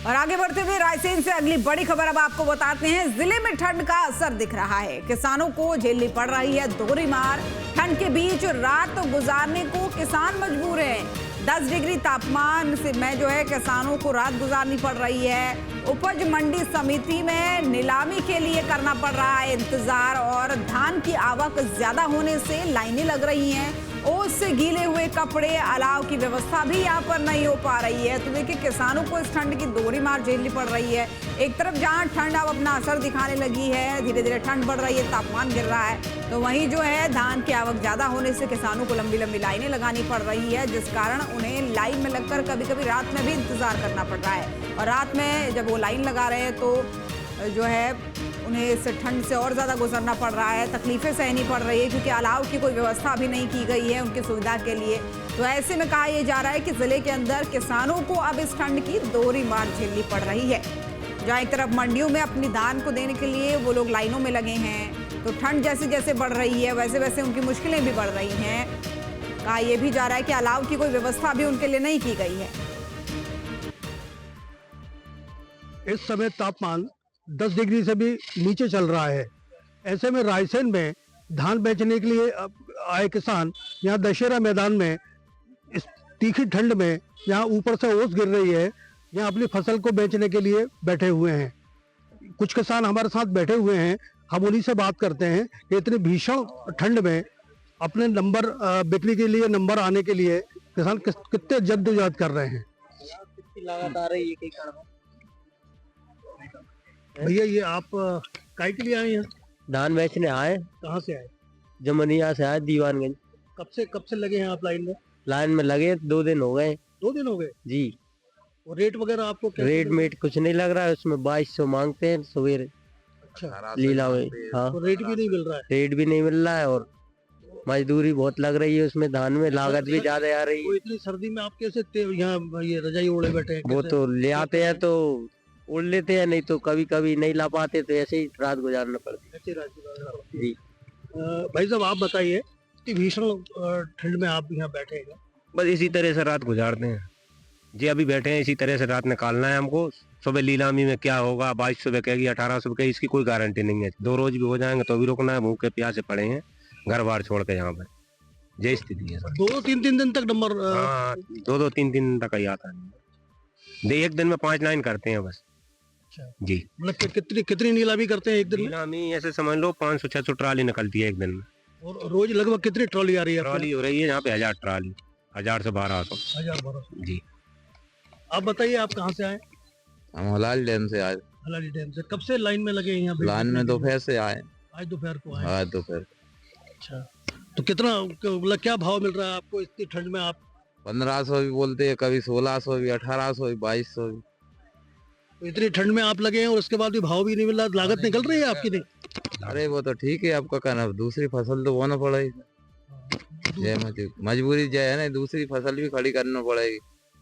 और आगे बढ़ते हुए रायसेन से अगली बड़ी खबर अब आपको बताते हैं। जिले में ठंड का असर दिख रहा है। किसानों को झेलनी पड़ रही है दोहरी मार। ठंड के बीच रात गुजारने को किसान मजबूर हैं। 10 डिग्री तापमान में जो है किसानों को रात गुजारनी पड़ रही है। उपज मंडी समिति में नीलामी के लिए करना पड़ रहा है इंतजार, और धान की आवक ज्यादा होने से लाइनें लग रही हैं। ओस से गीले हुए कपड़े, अलाव की व्यवस्था भी यहाँ पर नहीं हो पा रही है। तो देखिए किसानों को इस ठंड की दोहरी मार झेलनी पड़ रही है। एक तरफ जहाँ ठंड अब अपना असर दिखाने लगी है, धीरे धीरे ठंड बढ़ रही है, तापमान गिर रहा है, तो वहीं जो है धान की आवक ज्यादा होने से किसानों को लंबी लंबी लाइनें लगानी पड़ रही है, जिस कारण उन्हें लाइन में लगकर कभी कभी रात में भी इंतजार करना पड़ रहा है। और रात में जब वो लाइन लगा रहे हैं तो जो है उन्हें इस ठंड से और ज़्यादा गुजरना पड़ रहा है, तकलीफें सहनी पड़ रही है, क्योंकि अलाव की कोई व्यवस्था अभी नहीं की गई है उनकी सुविधा के लिए। तो ऐसे में कहा यह जा रहा है कि जिले के अंदर किसानों को अब इस ठंड की दोहरी मार झेलनी पड़ रही है। जहाँ एक तरफ मंडियों में अपनी धान को देने के लिए वो लोग लाइनों में लगे हैं, तो ठंड जैसे जैसे बढ़ रही है वैसे वैसे उनकी मुश्किलें भी बढ़ रही हैं। कहा यह भी जा रहा है कि अलाव की कोई व्यवस्था अभी उनके लिए नहीं की गई है। इस समय तापमान 10 डिग्री से भी नीचे चल रहा है। ऐसे में रायसेन में धान बेचने के लिए आए किसान यहाँ दशहरा मैदान में इस तीखी ठंड में, यहाँ ऊपर से ओस गिर रही है, यहाँ अपनी फसल को बेचने के लिए बैठे हुए हैं। कुछ किसान हमारे साथ बैठे हुए हैं, हम उन्हीं से बात करते हैं कि इतनी भीषण ठंड में अपने नंबर बिक्री के लिए, नंबर आने के लिए किसान कितने जद्दोजहद कर रहे हैं। लागत आ रही है भैया ये आप काय के लिए आए हैं? धान बेचने आए। कहाँ से आए? जमनिया से आए, दीवानगंज। कब से लगे हैं आप लाइन में? लाइन में लगे 2 दिन हो गए। 2 दिन हो गए जी। और रेट वगैरह आपको रेट मेट कुछ नहीं लग रहा है, उसमें 2200 मांगते हैं सवेरे। अच्छा, लीला में। हाँ, तो रेट भी नहीं मिल रहा है? रेट भी नहीं मिल रहा है और मजदूरी बहुत लग रही है उसमें, धान में लागत भी ज्यादा आ रही तो है। इतनी सर्दी में आप कैसे यहाँ ये रजाई ओढ़े बैठे हैं? वो कैसे? तो ले आते हैं तो उड़ लेते हैं, नहीं तो कभी कभी नहीं ला पाते, तो ऐसे ही रात गुजारना पड़ती ऐसे रात है। जी। भाई साहब आप बताइए, इतनी भीषण ठंड में आप यहाँ बैठे हैं? बस इसी तरह से रात गुजारते हैं जी। अभी बैठे हैं, इसी तरह से रात निकालना है हमको। सुबह नीलामी में क्या होगा, 2200 कहेगी, 1800 कहेगी, इसकी कोई गारंटी नहीं है। 2 रोज भी हो जाएंगे तो भी रुकना है। भूखे प्यासे पड़े हैं घर बार छोड़ के यहाँ पर, ये स्थिति है सर। 2-3 दिन तक नंबर? हाँ, 2-3 दिन तक ही आता है। एक दिन में 5 लाइन करते हैं बस। अच्छा जी। मतलब कितनी नीलामी करते हैं एक दिन में? नीलामी ऐसे समझ लो 500-600 ट्राली निकलती है एक दिन में। और रोज लगभग कितनी ट्रॉली आ रही है? ट्राली हो रही है यहाँ पे 1000 ट्राली, 1000 से 1200। 1000-1200 जी। आप बताइए आप कहाँ से आए? हम हलाल डैम से आए। हलाली डैम से। कब से लाइन में लगे हैं यहाँ पे? लाइन में दोपहर से आए। आज दोपहर को आए? आज दोपहर। अच्छा, तो कितना मतलब क्या भाव मिल रहा है आपको इतनी ठंड में? आप 1500 भी बोलते हैं, कभी 1600 भी, 1800 भी, 2200 भी। तो इतनी ठंड में आप लगे हैं और उसके बाद भी भाव भी नहीं मिल रहा, लागत निकल रही है आपकी? नहीं, अरे वो तो ठीक है, आपका कहना, दूसरी फसल तो बोना पड़ेगी। ये मजबूरी जो है ना, दूसरी फसल भी खड़ी करना पड़ेगी।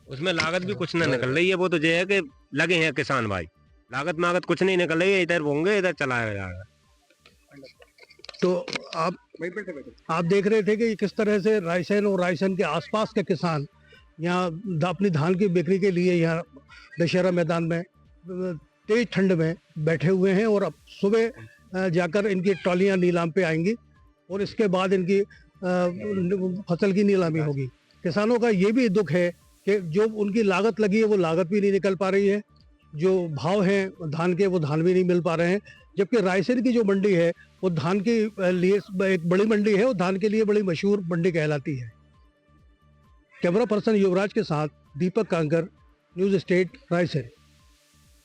उसमें लागत भी कुछ ना निकल रही है। वो तो जो है कि लगे हैं किसान भाई, लागत मागत कुछ नहीं निकल रही है। इधर होंगे इधर चलाया जाएगा। तो आप देख रहे थे कि किस तरह से रायसेन और रायसेन के आसपास के किसान यहाँ अपनी धान की बिक्री के लिए यहाँ दशहरा मैदान में तेज ठंड में बैठे हुए हैं। और अब सुबह जाकर इनकी ट्रॉलियाँ नीलाम पे आएंगी और इसके बाद इनकी फसल की नीलामी होगी। किसानों का ये भी दुख है कि जो उनकी लागत लगी है वो लागत भी नहीं निकल पा रही है, जो भाव हैं धान के वो धान भी नहीं मिल पा रहे हैं। जबकि रायसेन की जो मंडी है वो धान के लिए एक बड़ी मंडी है और धान के लिए बड़ी मशहूर मंडी कहलाती है। कैमरा पर्सन युवराज के साथ दीपक कांकर, न्यूज़ स्टेट, रायसेन।